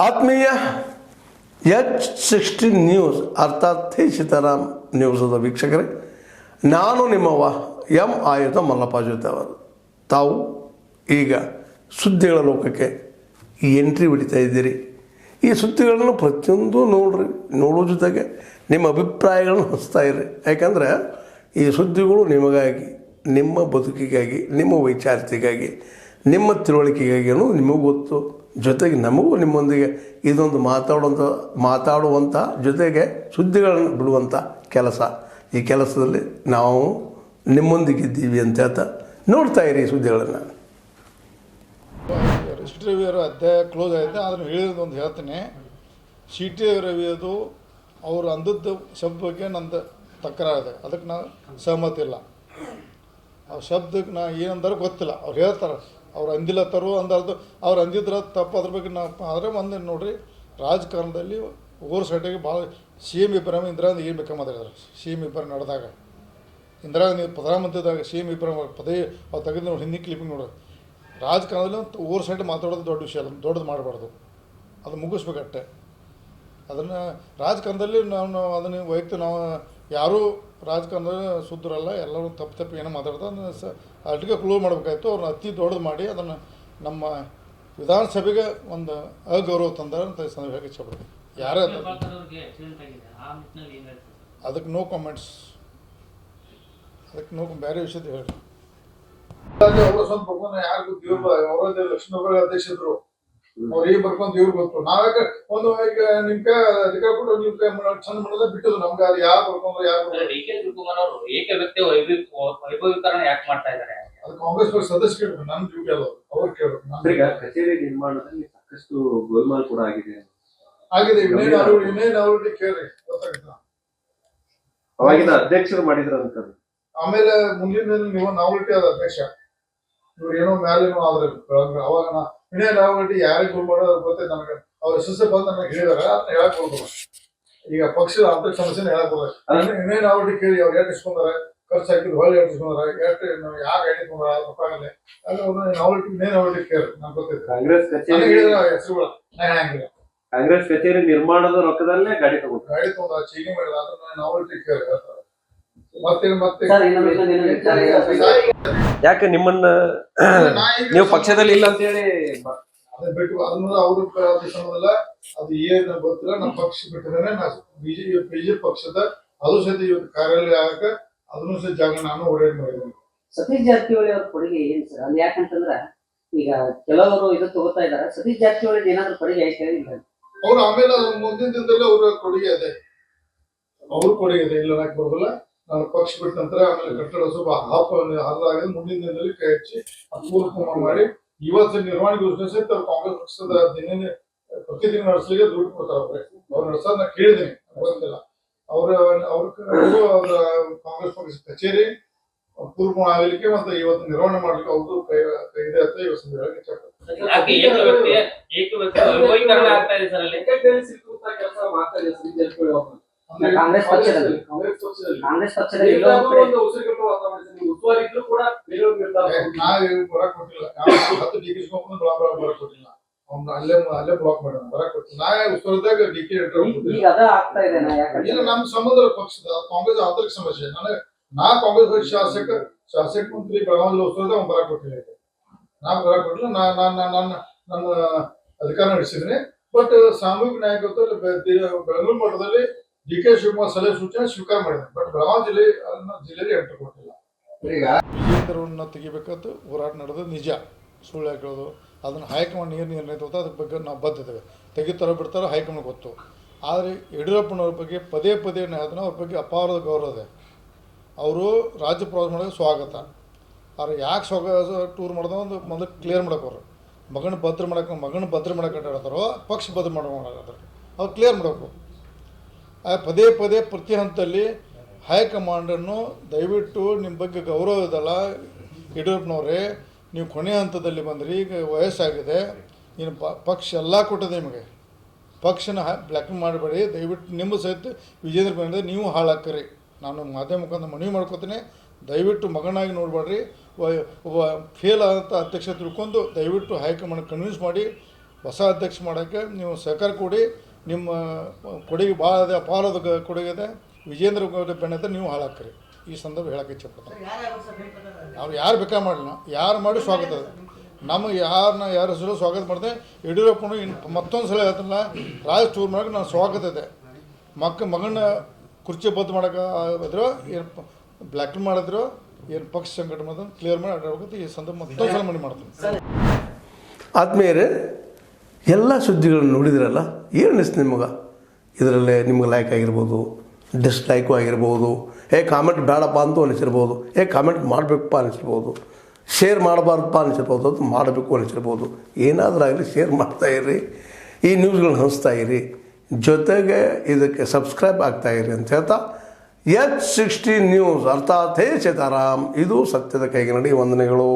ಆತ್ಮೀಯ H60 news ಅರ್ಥಾತ್ ಥೇ ಸೀತಾರಾಮ್ ನ್ಯೂಸದ ವೀಕ್ಷಕರೇ, ನಾನು ನಿಮ್ಮವ ಎಂ ಆಯುಧ ಮಲ್ಲಪ್ಪ ಜೊತೆ ಅವರು. ತಾವು ಈಗ ಸುದ್ದಿಗಳ ಲೋಕಕ್ಕೆ ಎಂಟ್ರಿ ಹೊಡಿತಾ ಇದ್ದೀರಿ. ಈ ಸುದ್ದಿಗಳನ್ನು ಪ್ರತಿಯೊಂದು ನೋಡೋ ಜೊತೆಗೆ ನಿಮ್ಮ ಅಭಿಪ್ರಾಯಗಳನ್ನು ಹಂಚ್ತಾ ಇರಿ. ಯಾಕಂದರೆ ಈ ಸುದ್ದಿಗಳು ನಿಮಗಾಗಿ, ನಿಮ್ಮ ಬದುಕಿಗಾಗಿ, ನಿಮ್ಮ ವೈಚಾರಿಕೆಗಾಗಿ, ನಿಮ್ಮ ತಿಳುವಳಿಕೆಗಾಗಿಯೂ ನಿಮಗೂ ಗೊತ್ತು. ಜೊತೆಗೆ ನಮಗೂ ನಿಮ್ಮೊಂದಿಗೆ ಇದೊಂದು ಮಾತಾಡುವಂಥ ಜೊತೆಗೆ ಸುದ್ದಿಗಳನ್ನು ಬಿಡುವಂಥ ಕೆಲಸ. ಈ ಕೆಲಸದಲ್ಲಿ ನಾವು ನಿಮ್ಮೊಂದಿಗಿದ್ದೀವಿ ಅಂತ ಹೇಳ್ತಾ ನೋಡ್ತಾ ಇರಿ ಸುದ್ದಿಗಳನ್ನು. ಸಿ ಟಿ ರವಿಯವರ ಅಧ್ಯಾಯ ಕ್ಲೋಸ್ ಆಗಿದೆ. ಅದನ್ನು ಹೇಳಿರೋದೊಂದು ಹೇಳ್ತೀನಿ. ಸಿ ಟಿ ರವಿಯದು ಅವರು ಅಂದದ್ದು ಶಬ್ದ ಬಗ್ಗೆ ನಂದು ತಕರಾರಿದೆ, ಅದಕ್ಕೆ ನಾನು ಸಹಮತಿ ಇಲ್ಲ. ಆ ಶಬ್ದಕ್ಕೆ ನಾ ಏನಂದ್ರೆ ಗೊತ್ತಿಲ್ಲ. ಅವ್ರು ಹೇಳ್ತಾರೆ ಅವ್ರು ಅಂದಿಲ್ಲತ್ತರು ಅಂದರ್ದು ಅವ್ರು ಅಂದಿದ್ರೆ ತಪ್ಪು. ಅದ್ರ ಬಗ್ಗೆ ನಾವು ಆದರೆ ಒಂದು ನೋಡಿರಿ, ರಾಜಕಾರಣದಲ್ಲಿ ಓವರ್ ಸೈಟಿಗೆ ಭಾಳ ಸಿ ಎಮ್ ಇಬ್ರಾಹಿಂ ಇಂದಿರಾ ಗಾಂಧಿ ಏನು ಬೇಕಾಗಿ ಮಾತಾಡಿದ್ರು. ಸಿ ಎಮ್ ಇಬ್ರಾಹಿಂ ನಡೆದಾಗ ಇಂದಿರಾ ಗಾಂಧಿ ಪ್ರಧಾನಮಂತ್ರಿದಾಗ ಸಿ ಎಮ್ ಇಬ್ರಾಹಿಂ ಪದೇ ಅವ್ರು ತೆಗೆದು ನೋಡಿ ಹಿಂದಿ ಕ್ಲಿಪಿಂಗ್ ನೋಡೋದು. ರಾಜಕಾರಣದಲ್ಲಿ ಓವರ್ ಸೈಡ್ ಮಾತಾಡೋದು ದೊಡ್ಡ ವಿಷಯ ಅಲ್ಲ, ದೊಡ್ಡದು ಮಾಡಬಾರ್ದು, ಅದು ಮುಗಿಸ್ಬೇಕಟ್ಟೆ. ಅದನ್ನು ರಾಜಕಾರಣದಲ್ಲಿ ನಾವು ಅದನ್ನು ವೈಯಕ್ತಿಕ ನಾವು ಯಾರೂ ರಾಜಕಾರಣದಲ್ಲಿ ಸುದ್ರಲ್ಲ, ಎಲ್ಲರೂ ತಪ್ಪು ಏನೋ ಮಾತಾಡ್ತಾರೆ. ಅದನ್ನು ಅಲ್ಲಿಗೆ ಕ್ಲೋಸ್ ಮಾಡಬೇಕಾಯ್ತು. ಅವ್ರನ್ನ ಅತಿ ದೊಡ್ಡದು ಮಾಡಿ ಅದನ್ನು ನಮ್ಮ ವಿಧಾನಸಭೆಗೆ ಒಂದು ಅಗೌರವ ತಂದಾರೆ ಅಂತ ಹೇಳಕ್ಕೆ ಇಷ್ಟಪಡ್ತೀನಿ. ಯಾರೇ ಅದಕ್ಕೆ ನೋ ಕಾಮೆಂಟ್ಸ್, ಅದಕ್ಕೆ ಬೇರೆ ವಿಷಯದ ಹೇಳಿ. ಅವರ ಸ್ವಂತ ಬರ್ಕೊಂಡು ಯಾರಿಗೂ ದೇವ್ರು ಅವರ ಲಕ್ಷ್ಮೀ ಅಧ್ಯಕ್ಷರು ಅವ್ರು ಈಗ ಬರ್ಕೊಂಡು ದೇವ್ರು ಗೊತ್ತು. ನಾವ್ಯಾಕೆ ಒಂದು ಈಗ ನಿಮ್ಕ ಅಧಿಕಾರ ಕೊಟ್ಟು ನೀವು ಚಂದ ಮಾಡೋದ ಬಿಟ್ಟದು ನಮ್ಗೆ. ಅದು ಯಾರು ಬರ್ಕೊಂಡು ಯಾರು ಅದು ಕಾಂಗ್ರೆಸ್ ಪಕ್ಷ ಸದಸ್ಯ ಕೇಳ್ಬೇಕು, ನನ್ನ ಡ್ಯೂಟಿ ಅಲ್ಲ, ಅವ್ರು ಕೇಳ್ಬೇಕು. ಕಚೇರಿ ನಿರ್ಮಾಣದಲ್ಲಿ ಸಾಕಷ್ಟು ಗೋಲ್ಮಾಲ್ ಕೂಡ ಆಗಿದೆ. ಇನ್ನೇನು ಅವ್ರಿಗೆ ಕೇಳ್ರಿ, ಗೊತ್ತಾಗುತ್ತಾ. ಅವಾಗಿನ ಅಧ್ಯಕ್ಷರು ಮಾಡಿದ್ರು ಅಂತ. ಆಮೇಲೆ ಮುಂದಿನ ನೀವು ನಾವಲ್ಟಿ ಆದ ಅಧ್ಯಕ್ಷ ಇವ್ರು ಏನೋ ಮೇಲೇನೋ ಆದ್ರೆ ಅವಾಗ ವಿನಯ ನಾವಲ್ಟಿ ಯಾರಿಗೆ ಗೋಲ್ ಮಾಡೋದು ಗೊತ್ತೈತೆ ನನಗೆ. ಅವ್ರ ಯಶಸ್ಸು ಬಂದು ನನಗೆ ಹೇಳಿದಾರೆ, ಅದನ್ನ ಹೇಳಕ್ ಹೋಗ್ಬೋದು. ಈಗ ಪಕ್ಷದ ಆಂತರಿಕ ಸಮಸ್ಯೆನ ಹೇಳಕ್ ಹೋದ್ರೆ ವಿನಯ ನಾವಲ್ಟಿ ಕೇಳಿ ಅವ್ರು ಎಷ್ಟು ಇಸ್ಕೊಂಡಾರೆ, ಖರ್ಚು ಹಾಕಿದ್ದು ಹೊಳ್ಳಿ ಎಷ್ಟು ಇಸ್ಕೊಂಡಾರೆ, ಎಷ್ಟು ಯಾಕೆ ಎಣಿಸ್ಕೊಂಡಾರ ಗೊತ್ತಾಗಲ್ಲ. ಅಲ್ಲಿ ನಾವಲ್ಟಿ ವಿನಯ ನಾವಲ್ಟಿ ಕೇಳಿ ನಂಗೆ ಗೊತ್ತೈತೆ. ಕಾಂಗ್ರೆಸ್ ಕಚೇರಿ ಹೆಸರುಗಳು ಹೇಳಂಗಿಲ್ಲ. ಕಾಂಗ್ರೆಸ್ ಕಚೇರಿ ನಿರ್ಮಾಣದ ರೊಕ್ಕದಲ್ಲೇ ಗಾಡಿ ತಗೊಂಡ ಚೀನಿ ಮಾಡಿಲ್ಲ, ಅದನ್ನ ನಾವಲ್ಟಿ ಕೇಳಿ ಹೇಳ್ತಾರೆ. ಮತ್ತೆ ಯಾಕೆ ನಿಮ್ಮನ್ನ ನೀವು ಪಕ್ಷದಲ್ಲಿ ಇಲ್ಲ ಅಂತ ಹೇಳಿ ಅದೇ ಬಿಟ್ಟು ಅದನ್ನ ಅವ್ರ ಸಂಬಂಧ ಅದು ಏನ್ ಗೊತ್ತಿಲ್ಲ. ನಮ್ಮ ಪಕ್ಷ ಬಿಟ್ಟಿದ್ರೆ ನಾ ಬಿಜೆಪಿ ಪಕ್ಷದ ಅದು ಸಹಿತ ಇವತ್ತು ಕಾರ್ಯಾಲಯ ಆಗಕ್ಕೆ ಅದನ್ನು ಸಹಿತ ಜಾಗ ನಾನು ಓಡಾಡಿ ಮಾಡಿದ್ದೀನಿ. ಸತೀಶ್ ಜಾರಕಿಹೊಳಿ ಅವ್ರ ಕೊಡುಗೆ ಏನ್ ಸರ್? ಅಲ್ಲಿ ಯಾಕಂತಂದ್ರ ಈಗ ಕೆಲವರು ಇದು ತಗೋತಾ ಇದಾರೆ, ಸತೀಶ್ ಜಾರಕಿಹೊಳಿ ಏನಾದ್ರು ಕೊಡುಗೆ ಐತೆ ಇಲ್ಲ? ಅವ್ರು ಆಮೇಲೆ ಮುಂದಿನ ದಿನದಲ್ಲಿ ಅವ್ರ ಕೊಡುಗೆ ಇದೆ, ಅವ್ರ ಕೊಡುಗೆ ಇದೆ, ಇಲ್ಲ ನಾಕ್ ಬರೋದಿಲ್ಲ. ನಾನು ಪಕ್ಷ ಬಿಟ್ಟ ನಂತರ ಆಮೇಲೆ ಕಟ್ಟಡ ಸ್ವಲ್ಪ ಹರಿದಾಗಿದೆ. ಮುಂದಿನ ದಿನದಲ್ಲಿ ಕೈ ಹಚ್ಚಿ ಅಪೂರ್ವ ಮಾಡಿ ಇವತ್ತು ನಿರ್ವಹಣೆಗೋಸ್ಕರ ಸಹಿತ ಕಾಂಗ್ರೆಸ್ ಪಕ್ಷದ ದಿನ ಪ್ರತಿದಿನ ನಡೆಸಲಿಕ್ಕೆ ದುಡ್ಡು ಕೊಡ್ತಾರೆ. ಅವ್ರು ನಡೆಸೋದ್ ನಾ ಕೇಳಿದ್ದೀನಿ, ಗೊತ್ತಿಲ್ಲ. ಅವ್ರ ಕಾಂಗ್ರೆಸ್ ಪಕ್ಷ ಕಚೇರಿ ಪೂರ್ವ ಆಗಲಿಕ್ಕೆ ಮತ್ತೆ ಇವತ್ತು ನಿರ್ವಹಣೆ ಮಾಡ್ಲಿಕ್ಕೆ ಅವ್ರದ್ದು ಕೈ ಇದೆ ಅಂತ ಇವತ್ತು ಹೇಳಕ್ಕೆ ಕಾಂಗ್ರೆಸ್ ಪಕ್ಷದಲ್ಲಿ ಬರಕ್ ಕೊಟ್ಟಿಲ್ಲ. 10 ಡಿಗ್ರಿ ಬರಕ್ ಕೊಟ್ಟಿಲ್ಲ. ಅಲ್ಲೇ ಬ್ಲಾಕ್ ಮಾಡೋಣ ಬರಕ್ ಕೊಟ್ಟಿಲ್ಲ. ನಾ ಉತ್ತರದಾಗ ಡಿಕೆ ಇಲ್ಲ. ನಮ್ಮ ಸಂಬಂಧ ಪಕ್ಷದ ಕಾಂಗ್ರೆಸ್ ಆಂತರಿಕ ಸಮಸ್ಯೆ. ನಾ ಕಾಂಗ್ರೆಸ್ ಪಕ್ಷ ಶಾಸಕ ಮಂತ್ರಿ ಬೆಳಗಾವಿ ಉತ್ತರದಾಗ ಅವ್ನು ಬರಕ್ ಕೊಟ್ಟಿಲ್ಲ. ನಾ ಬರಕ್ ಕೊಟ್ಟಿಲ್ಲ. ನನ್ನ ಅಧಿಕಾರ ನಡೆಸಿದ್ದೀನಿ. ಬಟ್ ಸಾಮೂಹಿಕ ನಾಯಕತ್ವ ಬೆಂಗಳೂರು ಮಟ್ಟದಲ್ಲಿ ಡಿ ಕೆ ಶಿವಕುಮಾರ್ ಸಲಹೆ ಸೂಚನೆ ಸ್ವೀಕಾರ ಮಾಡಿದ್ದಾರೆ. ಬಟ್ ಬೆಳಗಾವಿ ಜಿಲ್ಲೆಯಲ್ಲಿ ಎಂಟ್ರಿ ಕೊಟ್ಟಿಲ್ಲ. ಈಗ ವಿಜೇಂದ್ರವನ್ನ ತೆಗಿಬೇಕಂತ ಹೋರಾಟ ನಡೆದು ನಿಜ, ಸುಳ್ಳು ಹಾಕೋದು. ಅದನ್ನು ಹೈಕಮಾಂಡ್ ನಿರ್ಣಯ ತಗೋತ ಅದ್ರ ಬಗ್ಗೆ ನಾವು ಬದ್ಧತೇವೆ. ತೆಗಿತಾರೋ ಬಿಡ್ತಾರೋ ಹೈಕಮಾಂಡ್ ಗೊತ್ತು. ಆದರೆ ಯಡಿಯೂರಪ್ಪನವ್ರ ಬಗ್ಗೆ ಪದೇ ಅದನ್ನ ಅವ್ರ ಬಗ್ಗೆ ಅಪಾರದ ಗೌರವ ಇದೆ. ಅವರು ರಾಜ್ಯ ಪ್ರವಾಸ ಮಾಡೋದು ಸ್ವಾಗತ. ಅವ್ರು ಯಾಕೆ ಟೂರ್ ಮಾಡೋದು ಒಂದು ಮೊದಲು ಕ್ಲಿಯರ್ ಮಾಡೋಕೆ ಮಗನ ಭದ್ರ ಮಾಡಕ್ಕೆ ಹೇಳ್ತಾರೋ ಪಕ್ಷ ಭದ್ರ ಮಾಡೋಕೆ ಅವ್ರು ಕ್ಲಿಯರ್ ಮಾಡಬೇಕು. ಪದೇ ಪ್ರತಿ ಹಂತದಲ್ಲಿ ಹೈಕಮಾಂಡನ್ನು ದಯವಿಟ್ಟು ನಿಮ್ಮ ಬಗ್ಗೆ ಗೌರವ ಇದಲ್ಲ ಯಡಿಯೂರಪ್ಪನವರೇ, ನೀವು ಕೊನೆಯ ಹಂತದಲ್ಲಿ ಬಂದ್ರಿ, ಈಗ ವಯಸ್ಸಾಗಿದೆ, ಇನ್ನು ಪಕ್ಷ ಎಲ್ಲ ಕೊಟ್ಟದೆ ನಿಮಗೆ. ಪಕ್ಷನ ಬ್ಲ್ಯಾಕ್ ಮಾಡಬೇಡಿ ದಯವಿಟ್ಟು. ನಿಮ್ಮ ಸಹಿತ ವಿಜೇಂದ್ರ ಬಂದರೆ ನೀವು ಹಾಳಾಕ್ರಿ. ನಾನು ಮಾಧ್ಯಮ ಮುಖಾಂತರ ಮನವಿ ಮಾಡ್ಕೋತೀನಿ, ದಯವಿಟ್ಟು ಮಗನಾಗಿ ನೋಡಬೇಡ್ರಿ. ಒಬ್ಬ ಫೇಲ್ ಆದಂಥ ಅಧ್ಯಕ್ಷ ತಿಳ್ಕೊಂಡು ದಯವಿಟ್ಟು ಹೈಕಮಾಂಡ್ ಕನ್ವಿನ್ಸ್ ಮಾಡಿ ಹೊಸ ಅಧ್ಯಕ್ಷ ಮಾಡೋಕ್ಕೆ ನೀವು ಸಹಕಾರ ಕೊಡಿ. ನಿಮ್ಮ ಕೊಡುಗೆ ಭಾಳ ಇದೆ, ಅಪಾರದ ಕೊಡುಗೆ ಇದೆ. ವಿಜೇಂದ್ರ ಬೆನ್ನತ್ತ ನೀವು ಹಾಳಾಕ್ರಿ. ಈ ಸಂದರ್ಭ ಹೇಳಕ್ಕೆ ಇಚ್ಛೆಪಡ್ತಾರೆ. ಅವ್ರು ಯಾರು ಬೇಕಾ ಮಾಡಲಿಲ್ಲ, ಯಾರು ಮಾಡಿ ಸ್ವಾಗತ ಇದೆ. ನಮಗೆ ಯಾರ ಹೆಸರು ಸ್ವಾಗತ ಮಾಡಿದೆ. ಯಡಿಯೂರಪ್ಪನು ಮತ್ತೊಂದು ಸಲ ಹೇಳ್ತಾನಲ್ಲ, ರಾಜ್ ಟೂರ್ ಮಾಡೋಕೆ ನಾನು ಸ್ವಾಗತ ಇದೆ. ಮಗನ ಕುರ್ಚಿ ಬದ್ದು ಮಾಡೋಕೆ ಇದ್ರು, ಏನು ಬ್ಲ್ಯಾಕ್ ಮಾಡಿದ್ರು, ಏನು ಪಕ್ಷ ಸಂಘಟನೆ ಮಾಡೋದು ಕ್ಲಿಯರ್ ಮಾಡಿ ಆಡಬೇಕು. ಈ ಸಂದರ್ಭ ಮತ್ತೊಂದು ಸಲ ಮನೆ ಮಾಡ್ತೀನಿ. ಆದ್ಮೇಲೆ ಎಲ್ಲ ಸುದ್ದಿಗಳನ್ನು ನೋಡಿದ್ರಲ್ಲ, ಏನು ಅನಿಸ್ತು ನಿಮಗೆ? ಇದರಲ್ಲೇ ನಿಮ್ಗೆ ಲೈಕ್ ಆಗಿರ್ಬೋದು, ಡಿಸ್ಲೈಕು ಆಗಿರ್ಬೋದು, ಕಾಮೆಂಟ್ ಬೇಡಪ್ಪ ಅಂತೂ ಅನಿಸಿರ್ಬೋದು, ಕಾಮೆಂಟ್ ಮಾಡಬೇಕಪ್ಪ ಅನಿಸಿರ್ಬೋದು, ಶೇರ್ ಮಾಡಬಾರ್ದಪ್ಪ ಅನಿಸಿರ್ಬೋದು, ಅದು ಮಾಡಬೇಕು ಅನಿಸಿರ್ಬೋದು. ಏನಾದರೂ ಆಗಲಿ ಶೇರ್ ಮಾಡ್ತಾಯಿರಿ, ಈ ನ್ಯೂಸ್ಗಳನ್ನ ಹಂಚ್ತಾ ಇರಿ, ಜೊತೆಗೆ ಇದಕ್ಕೆ ಸಬ್ಸ್ಕ್ರೈಬ್ ಆಗ್ತಾಯಿರಿ ಅಂತ ಹೇಳ್ತಾ H16 ನ್ಯೂಸ್ ಅರ್ಥಾತ್ ಹೇ ಸೀತಾರಾಮ್, ಇದು ಸತ್ಯದ ಕೈಗೆ ನಡಿ. ವಂದನೆಗಳು.